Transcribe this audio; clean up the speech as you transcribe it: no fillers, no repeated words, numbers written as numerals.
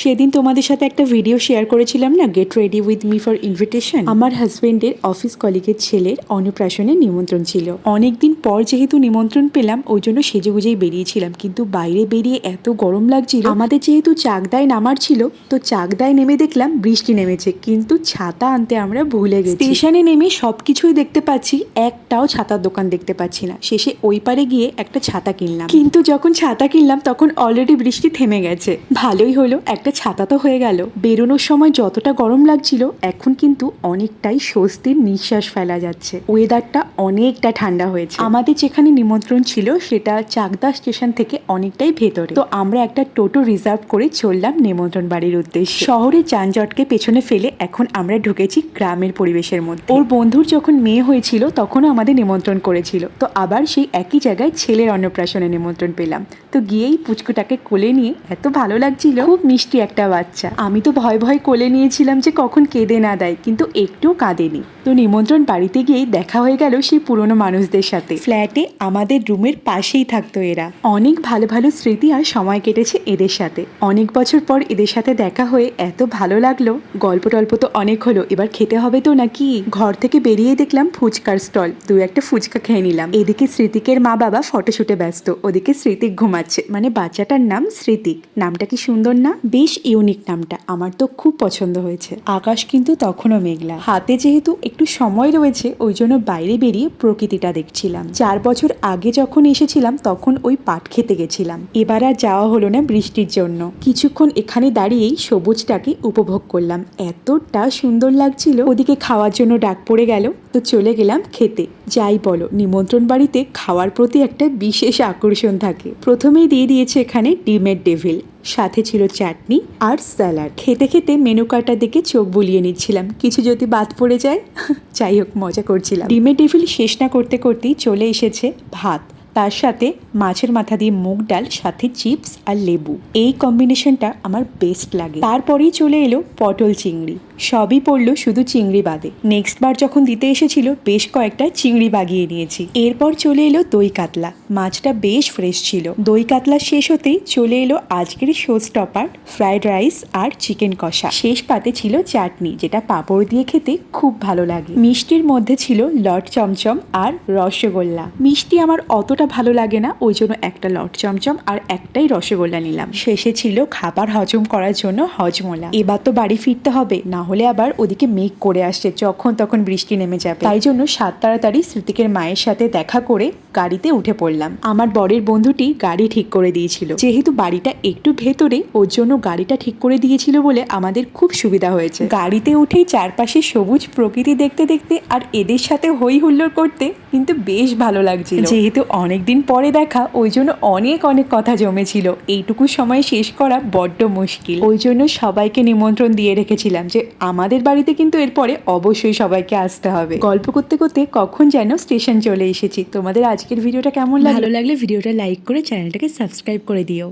সেদিন তোমাদের সাথে একটা ভিডিও শেয়ার করেছিলাম না, get ready with me for invitation. আমার হাজবেন্ডের অফিস কলিগের ছেলের অন্নপ্রাশনে নিমন্ত্রণ ছিল। অনেকদিন পর যেহেতু নিমন্ত্রণ পেলাম, ওই জন্য সেজেগুজেই বেরিয়েছিলাম, কিন্তু বাইরে বেরিয়ে এত গরম লাগছিল। আমাদের যেহেতু চাকদায় নামার ছিল, তো চাকদায় নেমে দেখলাম বৃষ্টি নেমেছে, কিন্তু ছাতা আনতে আমরা ভুলে গেছি। স্টেশনে নেমে সবকিছুই দেখতে পাচ্ছি, একটাও ছাতার দোকান দেখতে পাচ্ছি না। শেষে ওই পারে গিয়ে একটা ছাতা কিনলাম, কিন্তু যখন ছাতা কিনলাম তখন অলরেডি বৃষ্টি থেমে গেছে। ভালোই হলো, একটা ছাতা তো হয়ে গেল। বেরোনোর সময় যতটা গরম লাগছিল, এখন কিন্তু অনেকটাই স্বস্তির নিঃশ্বাস ফেলা যাচ্ছে। ওয়েদারটা অনেকটা ঠান্ডা হয়েছে। আমাদের যেখানে নিমন্ত্রণ ছিল সেটা চাকদা স্টেশন থেকে অনেকটাই ভেতরে, তো আমরা একটা টোটো রিজার্ভ করে চললাম নিমন্ত্রণ বাড়ির উদ্দেশ্যে। শহরের যানজটকে পেছনে ফেলে এখন আমরা ঢুকেছি গ্রামের পরিবেশের মধ্যে। ওর বন্ধুর যখন মেয়ে হয়েছিল তখনও আমাদের নিমন্ত্রণ করেছিল, তো আবার সেই একই জায়গায় ছেলের অন্নপ্রাশনে নিমন্ত্রণ পেলাম। তো গিয়েই পুচকুটাকে কোলে নিয়ে এত ভালো লাগছিল, খুব মিষ্টি একটা বাচ্চা। আমি তো ভয় ভয় কোলে নিয়েছিলাম যে কখন কেঁদে না দেয়, কিন্তু একটুও কাঁদেনি। তো নিমন্ত্রণ বাড়িতে গিয়েই দেখা হয়ে গেল সেই পুরনো মানুষদের সাথে। ফ্ল্যাটে আমাদের রুমের পাশেই থাকতো এরা। অনেক ভালো ভালো স্মৃতি আর সময় কেটেছে এদের সাথে। অনেক বছর পর এদের সাথে দেখা হয়ে এত ভালো লাগলো। গল্প টল্প তো অনেক হলো, এবার খেতে হবে তো নাকি। ঘর থেকে বেরিয়ে দেখলাম ফুচকার স্টল, একটা ফুচকা খেয়ে নিলাম। এদিকে স্মৃতিকের মা বাবা ফটোশুটে ব্যস্ত, ওদিকে স্মৃতিক ঘুমাচ্ছে। মানে বাচ্চাটার নাম স্মৃতিক, নামটা কি সুন্দর না? বেশ ইউনিক নামটা, আমার তো খুব পছন্দ হয়েছে। আকাশ কিন্তু তখনও মেঘলা। হাতে যেহেতু একটু সময় রয়েছে, ওই জন্য বাইরে বেরিয়ে প্রকৃতিটা দেখছিলাম। 4 বছর আগে যখন এসেছিলাম তখন ওই পাট খেতে গেছিলাম। এবার আর যাওয়া হলো না বৃষ্টির জন্য। কিছুক্ষণ এখানে দাঁড়িয়েই সবুজটাকে উপভোগ করলাম, এতটা সুন্দর লাগছিল। ওদিকে খাওয়ার জন্য ডাক পড়ে গেল, তো চলে গেলাম খেতে। যাই বলো, নিমন্ত্রণ বাড়িতে খাওয়ার প্রতি একটা বিশেষ আকর্ষণ থাকে। প্রথমেই দিয়ে দিয়েছে এখানে ডিমের ডেভিল, সাথে ছিল চাটনি আর স্যালাড। খেতে খেতে মেনু কার্ডটা দেখে চোখ বুলিয়ে নিচ্ছিলাম, কিছু যদি বাদ পড়ে যায়। যাই হোক, মজা করছিলাম। ডিমের ডেভিল শেষ না করতে করতেই চলে এসেছে ভাত, তার সাথে মাছের মাথা দিয়ে মুগ ডাল, সাথে চিপস আর লেবু। এই কম্বিনেশনটা আমার বেস্ট লাগে। তারপরেই চলে এলো পটল চিংড়ি, সবই পড়লো শুধু চিংড়ি বাদে। নেক্সট বার যখন দিতে এসেছিল বেশ কয়েকটা চিংড়ি বাগিয়ে নিয়েছি। এরপর চলে এলো দই কাতলা, মাছটা বেশ ফ্রেশ ছিল। দই কাতলা শেষ হতেই চলে এলো আজকের শো স্টপার, ফ্রাইড রাইস আর চিকেন কষা। শেষ পাতে ছিল চাটনি, যেটা পাঁপড় দিয়ে খেতে খুব ভালো লাগে। মিষ্টির মধ্যে ছিল লট চমচম আর রসগোল্লা। মিষ্টি আমার অতটা ভালো লাগে না, ওই জন্য একটা লট চমচম আর একটাই রসগোল্লা নিলাম। শেষে ছিল খাবার হজম করার জন্য হজমোলা। এবার তো বাড়ি ফিরতে হবে, না হলে আবার ওদিকে মেঘ করে আসছে, যখন তখন বৃষ্টি নেমে যাবে। তাই জন্য তাড়াতাড়ি স্মৃতিকের মায়ের সাথে দেখা করে গাড়িতে উঠে পড়লাম। আমার বরের বন্ধুটি গাড়ি ঠিক করে দিয়েছিল, যেহেতু বাড়িটা একটু ভেতরে, ওর জন্য গাড়িটা ঠিক করে দিয়েছিল বলে আমাদের খুব সুবিধা হয়েছে। গাড়িতে উঠেই চারপাশে সবুজ প্রকৃতি দেখতে দেখতে আর এদের সাথে হই হুল্লোড় করতে কিন্তু বেশ ভালো লাগছিল। যেহেতু অনেকদিন পরে দেখা, ওই জন্য অনেক অনেক কথা জমেছিল। এইটুকু সময় শেষ করা বড্ড মুশকিল, ওই জন্য সবাইকে নিমন্ত্রণ দিয়ে রেখেছিলাম যে আমাদের বাড়িতে কিন্তু এরপরে অবশ্যই সবাইকে আসতে হবে। গল্প করতে করতে কখন যেন স্টেশন চলে এসেছি। তোমাদের আজকের ভিডিওটা কেমন লাগলো? ভালো লাগলে ভিডিওটা লাইক করে চ্যানেলটাকে সাবস্ক্রাইব করে দিও।